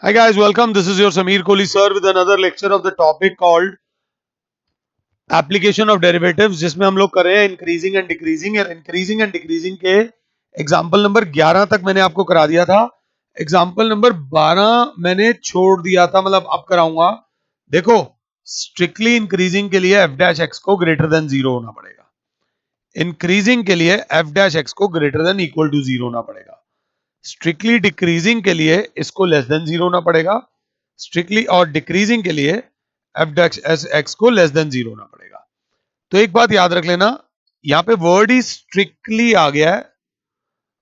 Hi guys, welcome. This is your Sameer Kohli sir with another lecture of the topic called application of derivatives, जिसमें हम लोग कर रहे हैं increasing and decreasing. और increasing and decreasing के example number 11 तक मैंने आपको करा दिया था। एग्जाम्पल नंबर 12 मैंने छोड़ दिया था, मतलब अब कराऊंगा। देखो, स्ट्रिक्टली इंक्रीजिंग के लिए एफ डैश एक्स को ग्रेटर देन जीरो होना पड़ेगा। इंक्रीजिंग के लिए एफ डैश एक्स को greater than equal to zero होना पड़ेगा। स्ट्रिक्टली डिक्रीजिंग के लिए इसको लेस देन जीरो होना पड़ेगा। स्ट्रिक्टली और डिक्रीजिंग के लिए एफ डैश एक्स को लेस देन जीरो होना पड़ेगा। तो एक बात याद रख लेना, यहां पे वर्ड ही स्ट्रिक्टली आ गया है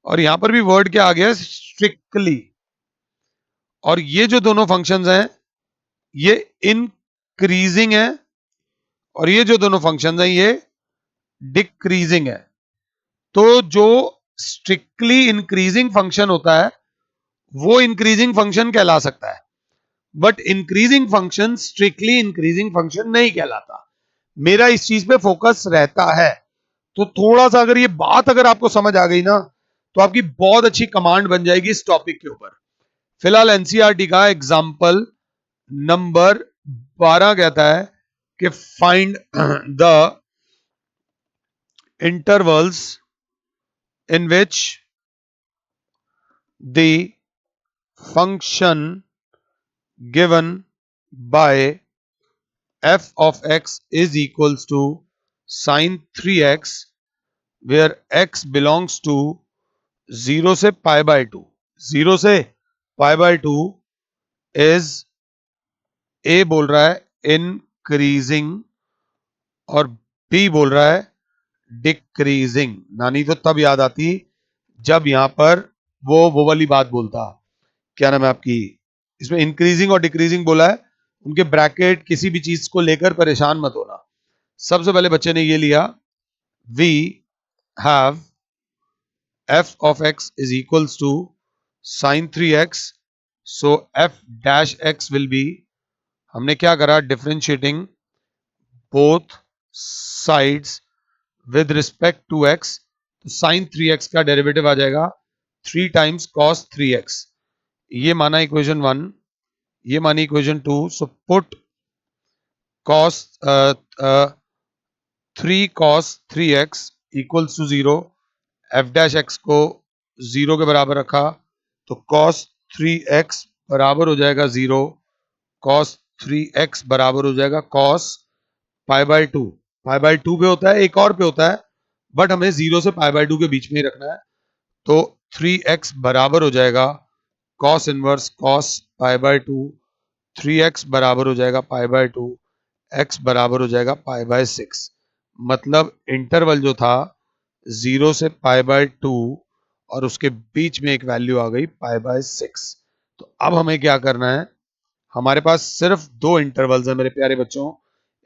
और यहां पर भी वर्ड क्या आ गया है, स्ट्रिक्टली। और ये जो दोनों फंक्शंस हैं ये इंक्रीजिंग है और ये जो दोनों फंक्शंस हैं ये डिक्रीजिंग है। तो जो स्ट्रिक्टली इंक्रीजिंग फंक्शन होता है वो इंक्रीजिंग फंक्शन कहला सकता है, but increasing function strictly increasing function नहीं कहलाता। मेरा इस चीज पे फोकस रहता है। तो थोड़ा सा अगर ये बात अगर आपको समझ आ गई ना तो आपकी बहुत अच्छी कमांड बन जाएगी इस टॉपिक के ऊपर। फिलहाल एनसीईआरटी का एग्जाम्पल नंबर 12 कहता है कि find the intervals in which the function given by f of x is equals to sin 3x where x belongs to 0 से pi by 2। 0 से pi by 2 is a बोल रहा है increasing और b बोल रहा है decreasing। नानी तो तब याद आती जब यहां पर वो वाली बात बोलता, क्या नाम है आपकी, इसमें इंक्रीजिंग और डिक्रीजिंग बोला है। उनके ब्रैकेट किसी भी चीज को लेकर परेशान मत होना। सबसे पहले बच्चे ने ये लिया, we have f of x is equals to sin 3x, so f dash x will be, हमने क्या करा, differentiating both sides with respect to x। तो sin 3x का डेरिवेटिव आ जाएगा 3 टाइम्स cos 3x। ये माना इक्वेशन 1, ये मानी equation 2। So put cos 3 cos 3x equals to 0। F dash x को 0 के बराबर रखा तो cos 3x बराबर हो जाएगा 0। cos 3x बराबर हो जाएगा cos pi by 2। Pi by 2 पे होता है, एक और पे होता है, बट हमें 0 से पाई बाय 2 के बीच में ही रखना है। तो 3x बराबर हो जाएगा cos inverse cos pi by 2। 3x बराबर हो जाएगा पाई बाय 2, x बराबर हो जाएगा पाई बाय 6। मतलब इंटरवल जो था 0 से पाई बाय 2 और उसके बीच में एक वैल्यू आ गई पाई बाय 6। तो अब हमें क्या करना है, हमारे पास सिर्फ दो इंटरवल्स है मेरे प्यारे बच्चों,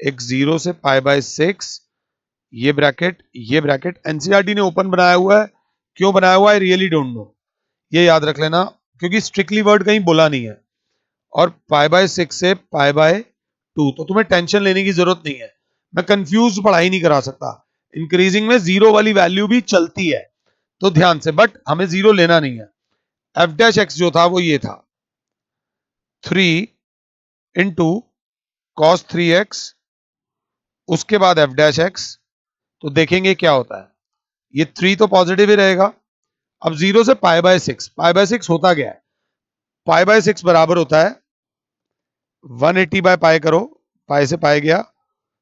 एक 0 से पाई बाय 6, ये ब्रैकेट एनसीईआरटी ने ओपन बनाया हुआ है। क्यों बनाया हुआ है रियली डोंट नो, ये याद रख लेना क्योंकि स्ट्रिक्टली वर्ड कहीं बोला नहीं है। और पाई बाय 6 से पाई बाय 2, तो तुम्हें टेंशन लेने की जरूरत नहीं है, मैं कंफ्यूज पढ़ाई नहीं करा सकता। इंक्रीजिंग में जीरो वाली वैल्यू भी चलती है तो ध्यान से, बट हमें जीरो लेना नहीं है। एफ डैश एक्स जो था वो ये था 3 इंटू कॉस 3x, उसके बाद एफ डैश एक्स। तो देखेंगे क्या होता है, ये 3 तो पॉजिटिव ही रहेगा। अब 0 से पाई बाय 6, पाई बाय 6 होता क्या है, पाई बाय 6 बराबर होता है 180 बाय पाई करो, पाई से पाई गया,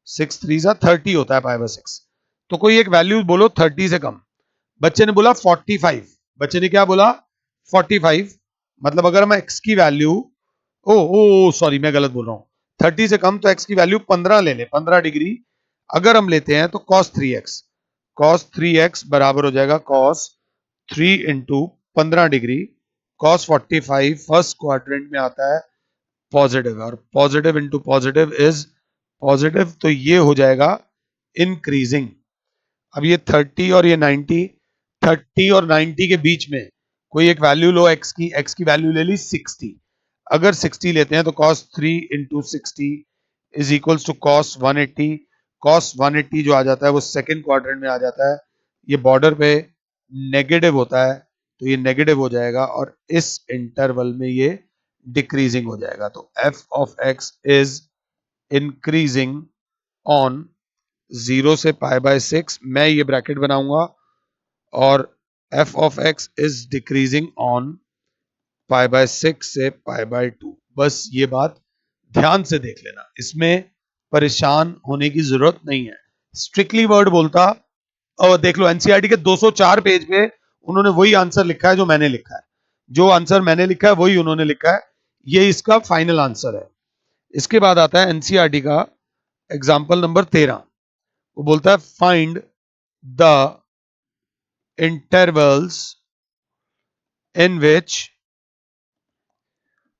6 3 सा 30 होता है पाई बाय 6। तो कोई एक वैल्यू बोलो 30 से कम। बच्चे ने बोला 45, बच्चे ने क्या बोला 45। मतलब अगर हम x की वैल्यू, ओ ओ सॉरी मैं गलत बोल रहा हूं, 30 से कम तो x की वैल्यू 15 ले ले, 15 डिग्री अगर हम लेते हैं तो cos 3x, cos 3x बराबर हो जाएगा cos 3 into 15 degree. cos 45 first quadrant में आता है पॉजिटिव, और positive into positive is positive, तो ये हो जाएगा इंक्रीजिंग। अब ये 30 और ये 90, 30 और 90 के बीच में कोई एक वैल्यू लो x की वैल्यू ले ली 60। अगर 60 लेते हैं तो cos 3 into 60 is equals to cos 180। cos 180 जो आ जाता है वो सेकेंड क्वाड्रेंट में आ जाता है, ये बॉर्डर पे नेगेटिव होता है तो ये नेगेटिव हो जाएगा और इस इंटरवल में ये डिक्रीजिंग हो जाएगा। तो f of x is increasing on 0 से π/6, मैं ये ब्रैकेट बनाऊंगा, और f of x is decreasing on π/6 से π/2। बस ये बात ध्यान से देख लेना, इसमें परेशान होने की जरूरत नहीं है। स्ट्रिक्टली वर्ड बोलता, और देख लो एनसीईआरटी के 204 पेज पे उन्होंने वही आंसर लिखा है जो मैंने लिखा है, जो आंसर मैंने लिखा है वही उन्होंने लिखा है, ये इसका फाइनल आंसर है। इसके बाद आता है एनसीईआरटी का एग्जाम्पल नंबर 13, वो बोलता है find the intervals in which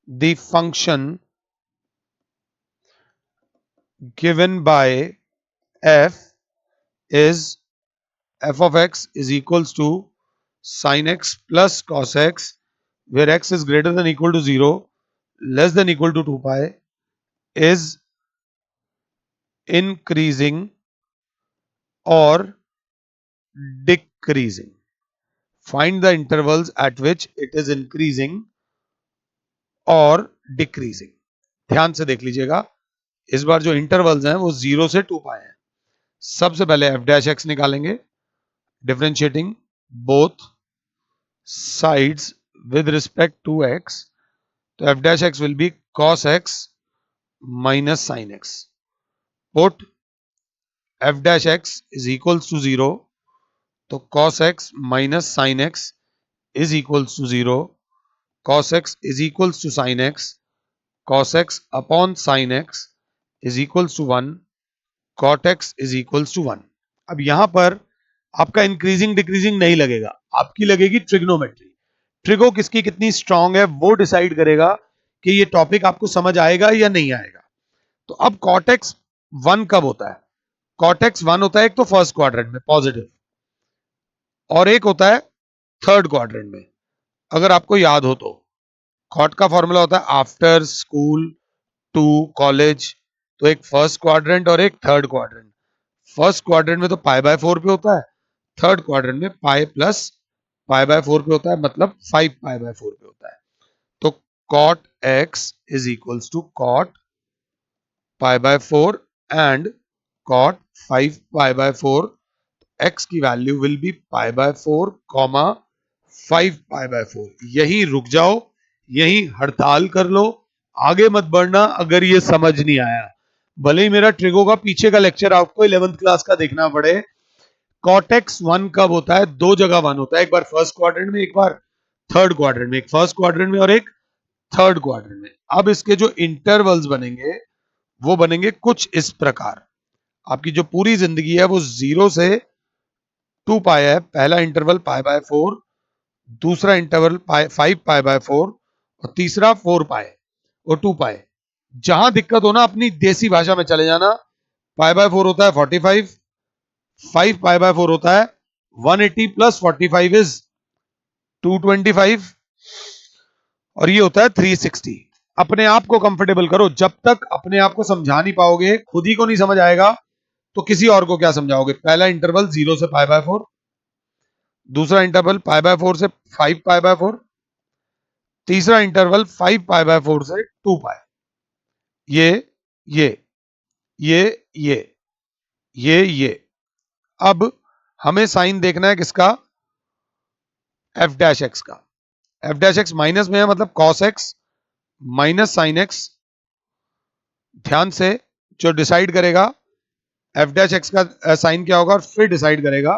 the function given by f is f of x is equals to sin x plus cos x, where x is greater than equal to 0, less than equal to 2 pi, is increasing or decreasing. Find the intervals at which it is increasing or decreasing. ध्यान से देख लीजिएगा, इस बार जो intervals हैं वो 0 से 2 पाए हैं। सबसे पहले एफ डैश एक्स निकालेंगे, differentiating both sides with respect to X, तो F dash X will be cos x minus sin x. Put f dash x is equals to 0, तो cos x minus sin x is equals to 0, cos x is equals to sin x, cos x upon sin x is equals to 1, cot x is equals to 1. अब यहां पर आपका increasing decreasing नहीं लगेगा, आपकी लगेगी trigonometry. Trigo किसकी कितनी स्ट्रांग है वो डिसाइड करेगा कि ये टॉपिक आपको समझ आएगा या नहीं आएगा। तो अब cot x 1 कब होता है? cot x 1 होता है एक तो फर्स्ट क्वाड्रेंट में पॉजिटिव, और एक होता है थर्ड क्वाड्रेंट में। अगर आपको याद हो तो cot का फॉर्मूला होता है आफ्टर स्कूल टू कॉलेज, तो एक फर्स्ट क्वाड्रेंट और एक थर्ड क्वाड्रेंट। फर्स्ट क्वाड्रेंट में तो π/4 पे होता है, थर्ड क्वाड्रेंट में पाई प्लस π/4 पे होता है, मतलब 5 π/4 पे होता है। तो cot x is equals to cot π/4 and cot 5 π/4, x की वैल्यू विल बी π/4 कॉमा 5 π/4। यही रुक जाओ, यही हड़ताल कर लो, आगे मत बढ़ना अगर ये समझ नहीं आया। भले ही मेरा ट्रिगो का पीछे का लेक्चर आपको 11th क्लास का देखना पड़े, cot x 1 कब होता है? दो जगह 1 होता है, एक बार फर्स्ट क्वाड्रेंट में, एक बार थर्ड क्वाड्रेंट में, एक फर्स्ट क्वाड्रेंट में और एक थर्ड क्वाड्रेंट में। अब इसके जो इंटरवल्स बनेंगे वो बनेंगे कुछ इस प्रकार। आपकी जो पूरी जिंदगी है वो 0 से 2 पाई है, पहला इंटरवल π/4, दूसरा इंटरवल 5 π/4 और तीसरा 4 पाई और 2 पाई। जहां दिक्कत हो ना अपनी देसी भाषा में चले जाना। π/4 होता है 45, 5 π/4 होता है 180 प्लस 45 इज 225, और ये होता है 360। अपने आप को कंफर्टेबल करो, जब तक अपने आप को समझा नहीं पाओगे, खुद ही को नहीं समझ आएगा, तो किसी और को क्या समझाओगे। पहला इंटरवल 0 से π/4, दूसरा इंटरवल π/4 से 5 π/4, तीसरा इंटरवल 5 π/4 से 2 पाई। ये ये ये ये ये अब हमें साइन देखना है किसका? एफ डैश एक्स का। एफ डैश एक्स माइनस में है, मतलब cos X minus sine x. ध्यान से, जो डिसाइड करेगा एफ डैश एक्स का साइन क्या होगा, और फिर डिसाइड करेगा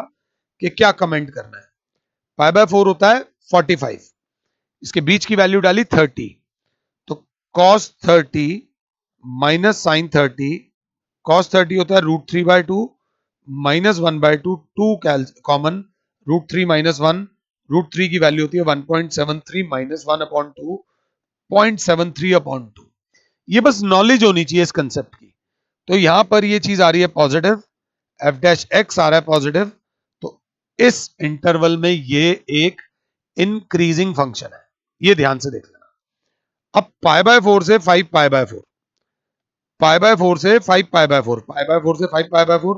कि क्या कमेंट करना है। π/4 होता है 45, इसके बीच की वैल्यू डाली 30, तो cos 30 माइनस साइन 30, cos 30 होता है √3/2 माइनस 1/2, 2 कॉमन, √3 माइनस 1, √3 की वैल्यू होती है 1.73 माइनस 1/2, 0.73/2। ये बस नॉलेज होनी चाहिए इस कंसेप्ट की। तो यहां पर ये चीज आ रही है पॉजिटिव, एफ डैश एक्स आ रहा है पॉजिटिव, तो इस इंटरवल में ये एक इंक्रीजिंग फंक्शन है, ये ध्यान से देख लेना। अब π/4 से 5 π/4, π/4 से 5 π/4, π/4 से 5 π/4,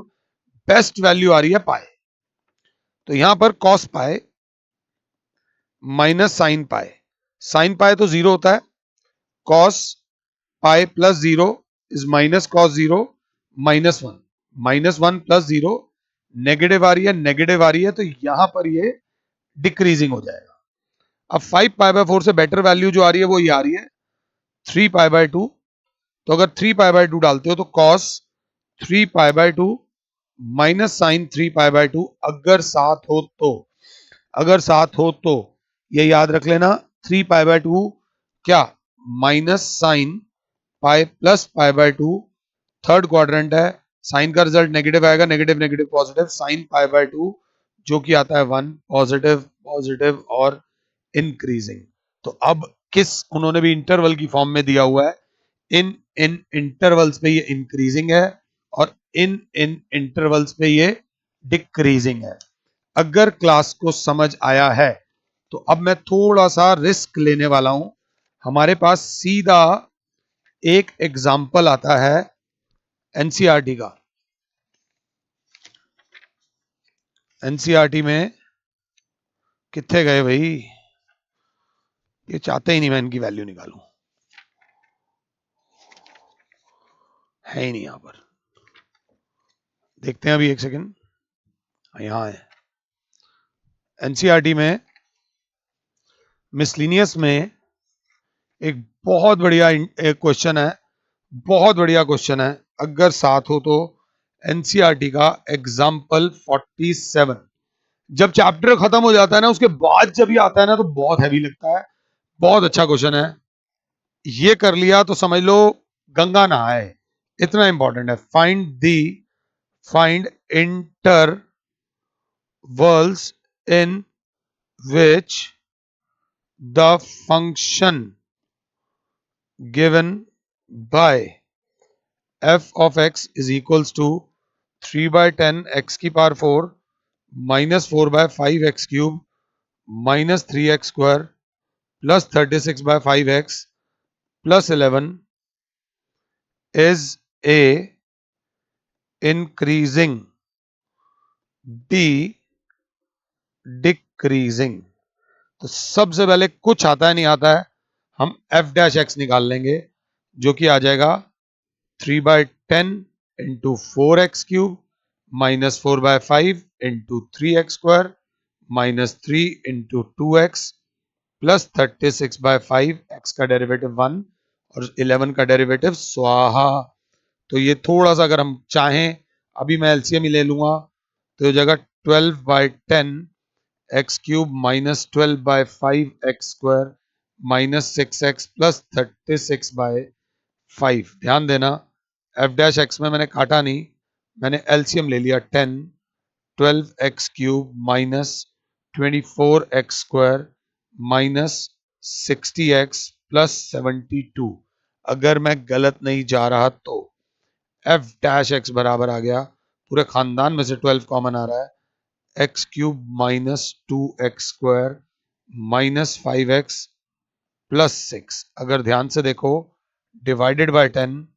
बेस्ट वैल्यू आ रही है पाई। तो यहां पर cos pi minus sine pi, sine pi तो 0 होता है, cos pi plus 0 is minus cos 0 minus 1, minus 1 plus 0 negative आ रही है तो यहां पर ये डिक्रीजिंग हो जाएगा। अब 5 पाई बाय 4 से बेटर वैल्यू जो आ रही है वो ये आ रही है 3 पाई बाय 2। तो अगर 3 पाई बाय 2 डालते हो तो cos 3 pi by 2 minus sine 3 pi by 2 अगर साथ हो तो ये याद रख लेना 3 पाई बाय 2 क्या minus sine pi plus pi by 2 third quadrant है, साइन का रिजल्ट नेगेटिव आएगा, negative negative positive sine pi by 2 जो कि आता है 1 पॉजिटिव पॉजिटिव और इंक्रीजिंग। तो अब किस उन्होंने भी इंटरवल की फॉर्म में दिया हुआ है, इन इन इंटरवल्स पे ये इंक्रीजिंग है और इन इन इंटरवल्स पे ये डिक्रीजिंग है। अगर क्लास को समझ आया है तो अब मैं थोड़ा सा रिस्क लेने वाला हूं। हमारे पास सीधा एक एग्जाम्पल आता है एनसीईआरटी का। एनसीईआरटी में कितने गए भाई, ये चाहते ही नहीं मैं इनकी वैल्यू निकालूं, है ही नहीं यहां पर। देखते हैं अभी एक सेकंड, यहां है एनसीईआरटी में मिसलिनियस में एक बहुत बढ़िया एक क्वेश्चन है, बहुत बढ़िया क्वेश्चन है। अगर साथ हो तो एनसीईआरटी का एग्जाम्पल 47। जब चैप्टर खत्म हो जाता है ना उसके बाद जब ये आता है ना तो बहुत हैवी लगता है। बहुत अच्छा क्वेश्चन है, ये कर लिया तो समझ लो गंगा नहाए, इतना इंपॉर्टेंट है। Find intervals in which the function given by f of x is equals to 3 by 10 x की power 4 minus 4 by 5 x cube minus 3x square plus 36 by 5x plus 11 is a increasing decreasing। तो सबसे पहले कुछ आता है नहीं आता है, हम f डैश एक्स निकाल लेंगे जो कि आ जाएगा 3/10 into 4x³ minus 4/5 into 3x² minus 3 into 2x plus 36/5 x का डेरिवेटिव 1 और 11 का डेरिवेटिव स्वाहा। तो ये थोड़ा सा अगर हम चाहें अभी मैं एलसीएम ही ले लूंगा तो जगह 12/10 x³ minus 12/5 x² minus 6x plus 36/5। ध्यान देना एफ डैश एक्स में मैंने काटा नहीं, मैंने एलसीएम ले लिया 10 12x³ minus 24x² minus 60x plus 72। अगर मैं गलत नहीं जा रहा तो एफ डैश एक्स बराबर आ गया, पूरे खानदान में से 12 कॉमन आ रहा है, x³ minus 2x² minus 5x plus 6। अगर ध्यान से देखो डिवाइडेड बाय 10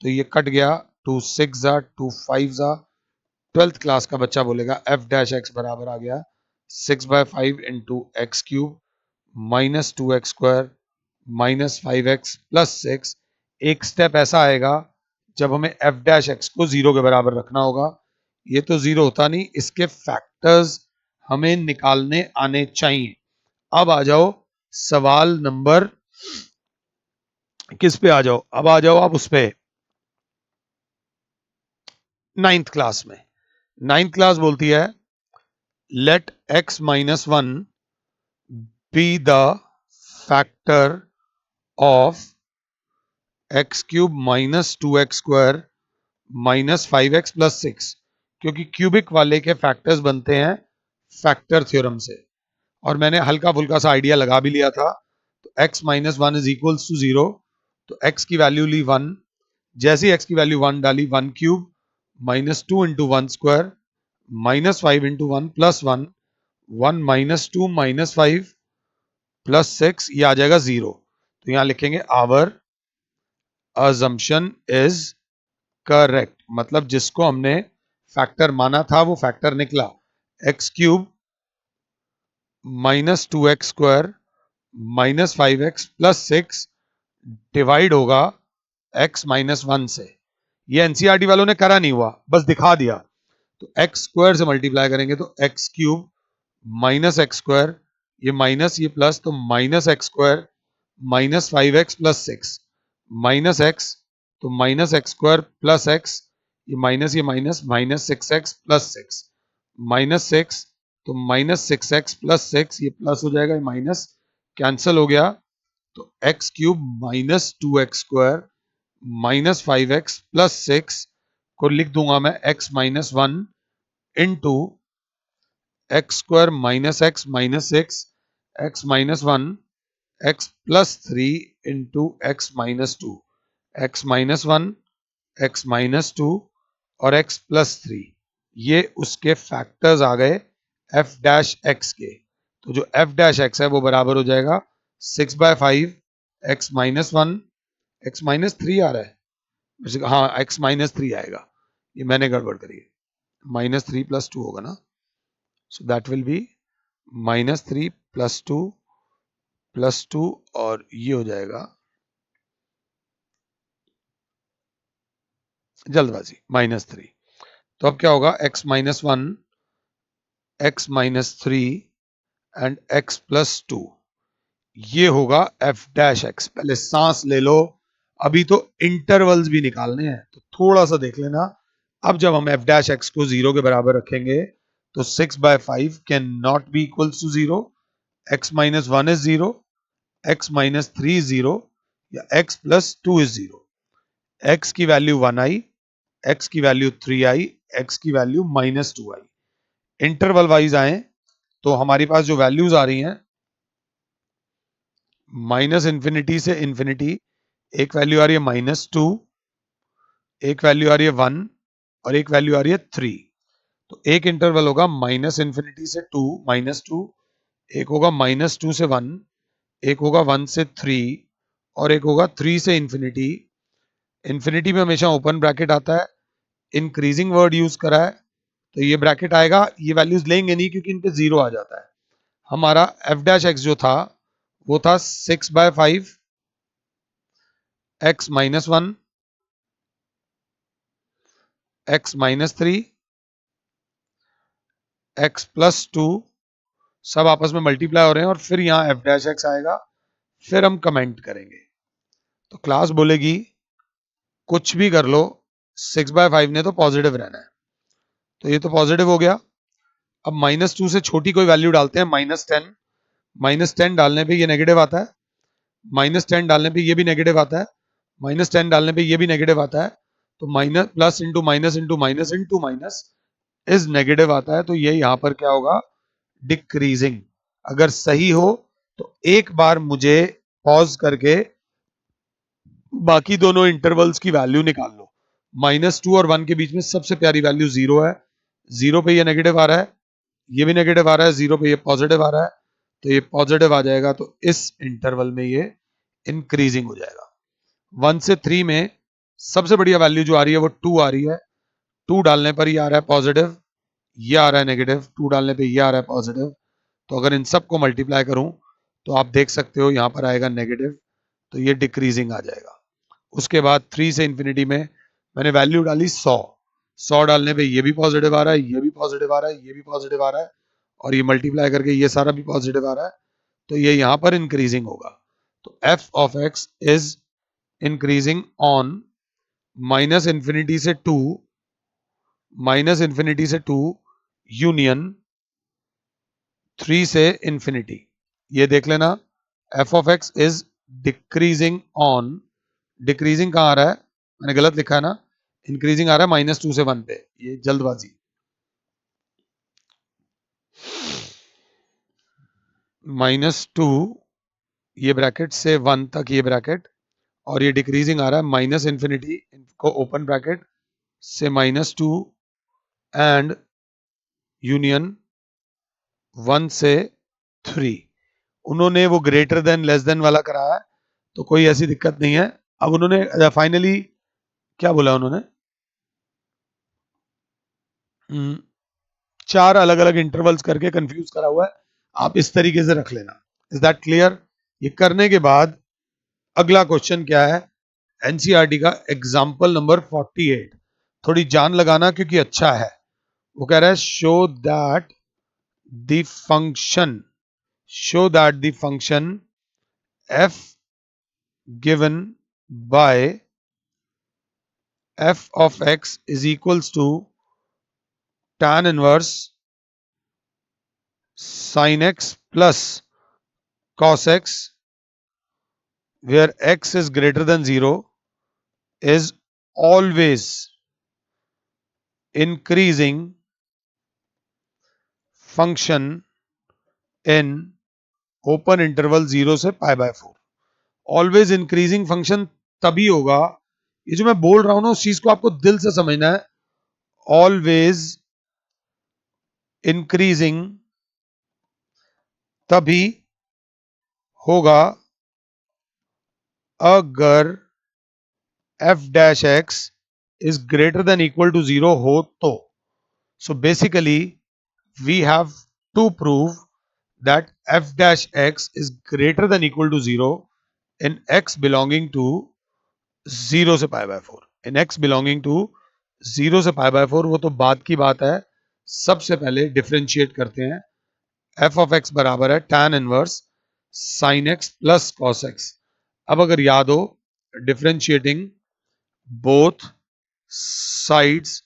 तो ये कट गया, 2 6 जा 2 5 जा, 12th क्लास का बच्चा बोलेगा एफ डैश एक्स बराबर आ गया 6/5 into x³ minus 2x² minus 5x plus 6। एक स्टेप ऐसा आएगा जब हमें एफ डैश एक्स को 0 के बराबर रखना होगा। ये तो 0 होता नहीं, इसके फैक्टर्स हमें निकालने आने चाहिए। अब आ जाओ सवाल नंबर किस पे आ जाओ, अब आ जाओ आप उस पे 9th क्लास में। 9th क्लास बोलती है let x minus 1 be the factor of x³ minus 2x² minus 5x plus 6, क्योंकि क्यूबिक वाले के फैक्टर्स बनते हैं फैक्टर थ्योरम से और मैंने हल्का फुल्का सा आइडिया लगा भी लिया था। तो x minus 1 is equals to 0, तो x की वैल्यू ली 1, जैसे ही x की वैल्यू 1 डाली 1³ minus 2 into 1² minus 5 into 1 plus 1 1 minus 2 minus 5 plus 6, ये आ जाएगा 0। तो यहां लिखेंगे आवर अजम्पशन इज करेक्ट, मतलब जिसको हमने फैक्टर माना था वो फैक्टर निकला। x³ minus 2x² minus 5x plus 6 divide होगा x माइनस 1 से। ये एनसीईआरटी वालों ने करा नहीं हुआ, बस दिखा दिया। तो एक्स स्क्वायर से मल्टीप्लाई करेंगे तो X cube minus X square, ये माइनस ये प्लस, तो minus X square minus 5x plus 6, minus X तो minus X square plus X, ये minus minus 6x plus 6, minus 6 तो माइनस 6x प्लस 6, ये प्लस हो जाएगा, ये माइनस कैंसिल हो गया। तो X cube minus 2x square minus 5x plus 6 को लिख दूंगा मैं x minus 1 into x square minus 6 x minus 1 x plus 3 into x minus 2, x minus 1 x minus 2 और x प्लस 3, ये उसके फैक्टर्स आ गए f डैश x के। तो जो f डैश x है वो बराबर हो जाएगा 6/5 x माइनस 1, x माइनस 3 आ रहा है, हाँ x माइनस 3 आएगा, ये मैंने गड़बड़ करी है, माइनस 3 प्लस 2 होगा ना, so that will be minus 3 plus 2 और ये हो जाएगा जल्दबाजी -3। तो अब क्या होगा x minus 1 x minus 3 and x plus 2, ये होगा f डैश x। पहले सांस ले लो, अभी तो इंटरवल्स भी निकालने हैं, तो थोड़ा सा देख लेना। अब जब हम f डैश x को 0 के बराबर रखेंगे तो 6/5 can not be equal to 0, x minus 1 is 0, x minus 3 is 0 या x प्लस 2 इज 0। x की वैल्यू 1 आई, x की वैल्यू 3 आई, x की वैल्यू -2 आई। इंटरवल वाइज आए तो हमारे पास जो वैल्यूज आ रही हैं माइनस इन्फिनिटी से इन्फिनिटी, एक वैल्यू आ रही है -2, एक वैल्यू आ रही है 1 और एक वैल्यू आ रही है 3। तो एक इंटरवल होगा माइनस इन्फिनिटी से 2 -2, एक होगा -2 से 1, एक होगा 1 से 3 और एक होगा 3 से इन्फिनिटी। इन्फिनिटी में हमेशा ओपन ब्रैकेट आता है, इंक्रीजिंग वर्ड यूज करा है तो ये ब्रैकेट आएगा, ये वैल्यूज लेंगे नहीं क्योंकि इन पे 0 आ जाता है। हमारा f डैश x जो था वो था 6/5 x minus 1 x minus 3 x plus 2, सब आपस में मल्टीप्लाई हो रहे हैं और फिर यहाँ f डैश x आएगा, फिर हम कमेंट करेंगे। तो क्लास बोलेगी कुछ भी कर लो 6/5 ने तो पॉजिटिव रहना है, तो ये तो पॉजिटिव हो गया। अब -2 से छोटी कोई वैल्यू डालते हैं, -10, -10 डालने पे ये नेगेटिव आता है, -10 डालने पे ये भी नेगेटिव आता है, -10 डालने पे ये भी नेगेटिव आता है। तो minus plus into minus into minus into minus is negative आता है, तो ये यहां पर क्या होगा डिक्रीजिंग। अगर सही हो तो एक बार मुझे पॉज करके बाकी दोनों इंटरवल्स की वैल्यू निकाल लो। -2 और 1 के बीच में सबसे प्यारी वैल्यू 0 है, 0 पे ये नेगेटिव आ रहा है, ये भी नेगेटिव आ रहा है, 0 पे ये पॉजिटिव आ रहा है, तो ये पॉजिटिव आ जाएगा, तो इस इंटरवल में ये इंक्रीजिंग हो जाएगा। 1 से 3 में सबसे बढ़िया वैल्यू जो आ रही है वो 2 आ रही है, 2 डालने पर ये आ रहा है पॉजिटिव, ये आ रहा है नेगेटिव, 2 डालने पे ये आ रहा है पॉजिटिव। तो अगर इन सब को मल्टीप्लाई करूं तो आप देख सकते हो यहां पर आएगा नेगेटिव, तो ये डिक्रीजिंग आ जाएगा। उसके बाद 3 से इंफिनिटी में मैंने वैल्यू डाली 100, 100 डालने पे ये भी पॉजिटिव आ रहा है, ये भी पॉजिटिव आ रहा है, ये भी पॉजिटिव आ रहा है और ये मल्टीप्लाई करके ये सारा भी पॉजिटिव आ रहा है, तो ये यहां पर इंक्रीजिंग होगा। तो f of x is increasing on minus infinity से 2, माइनस इन्फिनिटी से 2 यूनियन 3 से इंफिनिटी। ये देख लेना, f of x is decreasing on, decreasing कहां आ रहा है, मैंने गलत लिखा है ना, इंक्रीजिंग आ रहा है -2 से 1 पे, ये जल्दबाजी। -2 ये ब्रैकेट से 1 तक ये ब्रैकेट, और ये डिक्रीजिंग आ रहा है माइनस इन्फिनिटी को ओपन ब्रैकेट से -2 एंड यूनियन 1 से 3। उन्होंने वो ग्रेटर देन लेस देन वाला कराया है, तो कोई ऐसी दिक्कत नहीं है। अब उन्होंने फाइनली क्या बोला, उन्होंने 4 अलग अलग इंटरवल्स करके कंफ्यूज करा हुआ है, आप इस तरीके से रख लेना। Is that clear? ये करने के बाद अगला क्वेश्चन क्या है, एनसीईआरटी का एग्जाम्पल नंबर 48। थोड़ी जान लगाना क्योंकि अच्छा है। वो कह रहा है the function show that the function f given by f of x is equals to tan inverse sin x plus cos x, where x is greater than 0, is always increasing function in open interval 0 से pi by 4। Always increasing function तभी होगा, ये जो मैं बोल रहा हूं ना उस चीज को आपको दिल से समझना है। ऑलवेज इंक्रीजिंग तभी होगा अगर f dash x is greater than equal to 0 हो तो। So basically we have to prove that f dash x is greater than equal to 0 in x belonging to 0 से pi by 4। In x belonging to 0 से pi by 4 वो तो बाद की बात है। सबसे पहले डिफरेंशिएट करते हैं। f of x बराबर है tan inverse sin x plus cos x। अब अगर याद हो differentiating both sides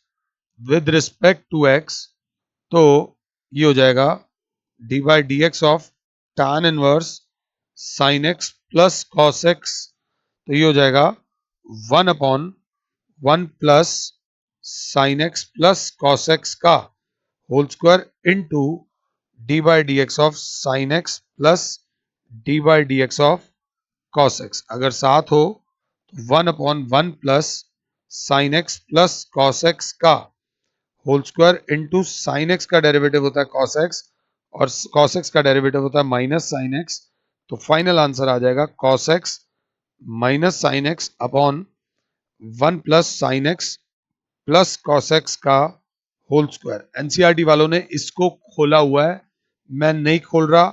with respect to x, तो ये हो जाएगा D by D X of tan inverse sin x plus cos x। तो ये हो जाएगा 1/1 plus sine X plus cos X का whole square into D by D X of sine X plus D by D X of cos X. अगर साथ हो तो 1/1 plus sine X plus cos X का whole square into sine X का derivative होता है cos X और cos X का डेरिवेटिव होता है माइनस साइन एक्स। तो फाइनल आंसर आ जाएगा cos X minus sine X upon 1 plus sine X plus cos X का होल स्क्वायर। एनसीईआरटी वालों ने इसको खोला हुआ है, मैं नहीं खोल रहा,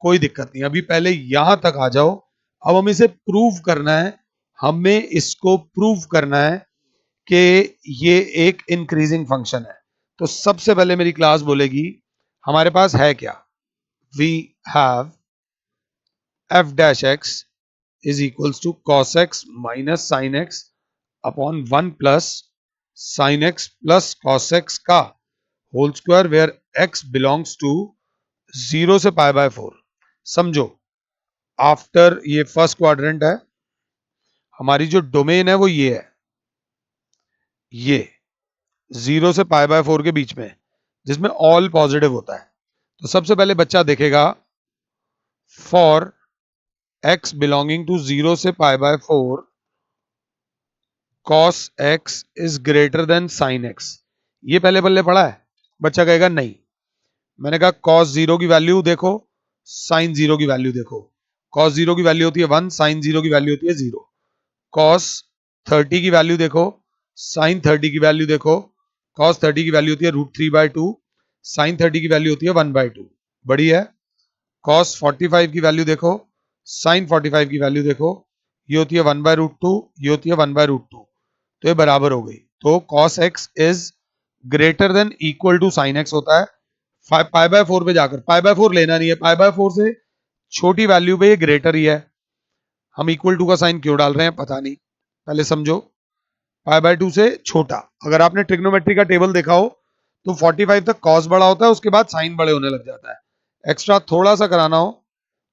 कोई दिक्कत नहीं। अभी पहले यहां तक आ जाओ। अब हमें इसे प्रूव करना है, हमें इसको प्रूव करना है कि ये एक इंक्रीजिंग फंक्शन है। तो सबसे पहले मेरी क्लास बोलेगी हमारे पास है क्या, we have F dash X is equals to cos X minus sine X upon 1 plus sine X plus cos X का whole square where X belongs to 0 से पाई बाय 4। समझो आफ्टर ये फर्स्ट क्वाड्रेंट है, हमारी जो domain है वो ये है, ये 0 से पाई बाय 4 के बीच में जिसमें ऑल पॉजिटिव होता है। तो सबसे पहले बच्चा देखेगा फॉर एक्स बिलोंगिंग टू 0 से pi by 4 cos x is greater then sin x। ये पहले पल्ले पढ़ा है? बच्चा कहेगा नहीं। मैंने कहा cos 0 की वैल्यू देखो, sin 0 की वैल्यू देखो। cos 0 की वैल्यू होती है 1, sin 0 की वैल्यू होती है 0। cos 30 की वैल्यू देखो, sin 30 की वैल्यू देखो। cos 30 की वैल्यू होती है √3/2, sin 30 की वैल्यू होती है 1/2। बड़ी है। cos 45 की वैल्यू देखो, sin 45 की वैल्यू देखो, ये होती है 1/√2, ये होती है 1/√2। तो ये बराबर हो गई। तो cos x is greater than equal to sin x होता है पाई बाय 4 पे जाकर। पाई बाय 4 लेना नहीं है, पाई बाय 4 से छोटी वैल्यू पे ये ग्रेटर ही है। हम इक्वल टू का साइन क्यों डाल रहे हैं पता नहीं, पहले समझो। पाई बाय 2 से छोटा। अगर आपने ट्रिग्नोमेट्री का टेबल देखा हो तो 45 तक cos बड़ा होता है, उसके बाद साइन बड़े होने लग जाता है। एक्स्ट्रा थोड़ा सा कराना हो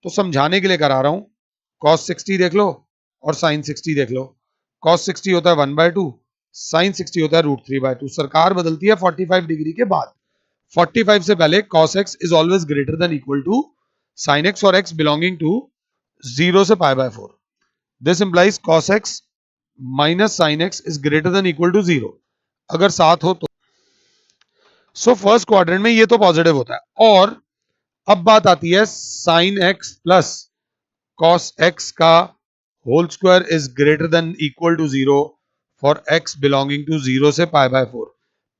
तो समझाने के लिए करा रहा हूं। cos 60 देख लो और sin 60 देख लो। cos 60 होता है 1/2, sin 60 होता है √3/2। सरकार बदलती है 45 डिग्री के बाद। 45 से पहले cos x is always greater than equal to sin x और x बिलोंगिंग टू 0 से pi by 4। This implies cos x minus sin x is greater than equal to 0 अगर साथ हो तो। सो फर्स्ट क्वाड्रेंट में ये तो पॉजिटिव होता है। और अब बात आती है sin x plus cos x का whole square is greater than equal to 0 for x belonging to 0 से पाई बाय 4।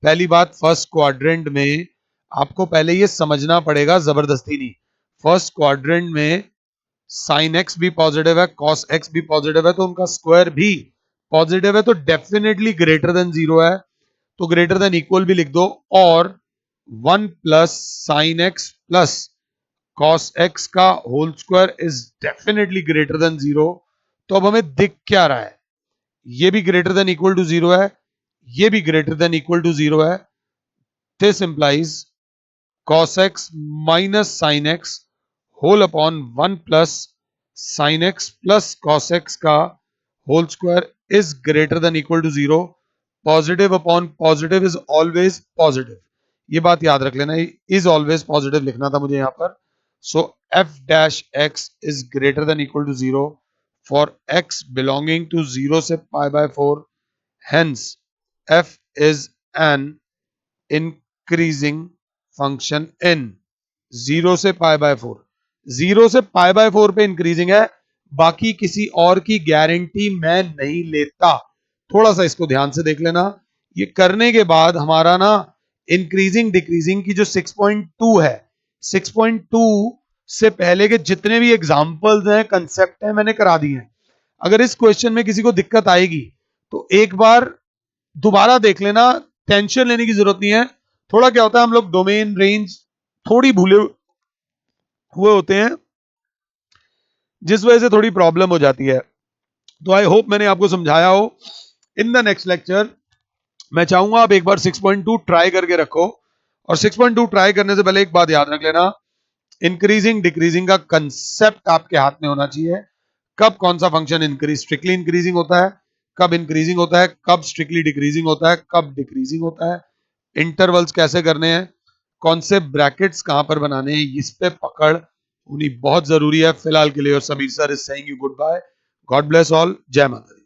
पहली बात, फर्स्ट क्वाड्रेंट में आपको पहले ये समझना पड़ेगा, जबरदस्ती नहीं। फर्स्ट क्वाड्रेंट में साइन एक्स भी पॉजिटिव है, कॉस एक्स भी पॉजिटिव है, तो उनका स्क्वायर भी पॉजिटिव है, तो डेफिनेटली ग्रेटर देन जीरो है। तो ग्रेटर देन इक्वल भी लिख दो, और 1 plus sine X plus cos X का whole square is definitely greater than zero. तो अब हमें दिख क्या रहा है, ये भी greater than equal to zero है, ये भी greater than equal to zero है। This implies cos x minus sin x whole upon 1 plus sin x plus cos x का whole square is greater than equal to zero. Positive upon positive is always positive, ये बात याद रख लेना, is always positive लिखना था मुझे यहां पर। So f dash x is greater than equal to zero for x belonging to zero से pi by 4, hence f is an increasing function in zero से पाई बाय 4, जीरो से pi by 4 पे increasing है, बाकी किसी और की guarantee मैं नहीं लेता। थोड़ा सा इसको ध्यान से देख लेना। ये करने के बाद हमारा ना इंक्रीजिंग डिक्रीजिंग की जो 6.2 है, 6.2 से पहले के जितने भी एग्जाम्पल्स हैं, कंसेप्ट हैं, मैंने करा दिए हैं। अगर इस क्वेश्चन में किसी को दिक्कत आएगी तो एक बार दोबारा देख लेना, टेंशन लेने की जरूरत नहीं है। थोड़ा क्या होता है, हम लोग डोमेन रेंज थोड़ी भूले हुए होते हैं, जिस वजह से थोड़ी प्रॉब्लम हो जाती है। तो आई होप मैंने आपको समझाया हो। इन द नेक्स्ट लेक्चर मैं चाहूंगा आप एक बार 6.2 ट्राई करके रखो, और 6.2 ट्राई करने से पहले एक बात याद रख लेना, इंक्रीजिंग डिक्रीजिंग का कंसेप्ट आपके हाथ में होना चाहिए। कब कौन सा फंक्शन इंक्रीज स्ट्रिक्टली इंक्रीजिंग होता है, कब इंक्रीजिंग होता है, कब स्ट्रिक्टली डिक्रीजिंग होता है, कब डिक्रीजिंग होता है, इंटरवल्स कैसे करने हैं, कौन से ब्रैकेट्स कहां पर बनाने हैं, इस पे पकड़ होनी बहुत जरूरी है। फिलहाल के लिए और Sameer sir is saying you good bye, god bless all, जय माता दी।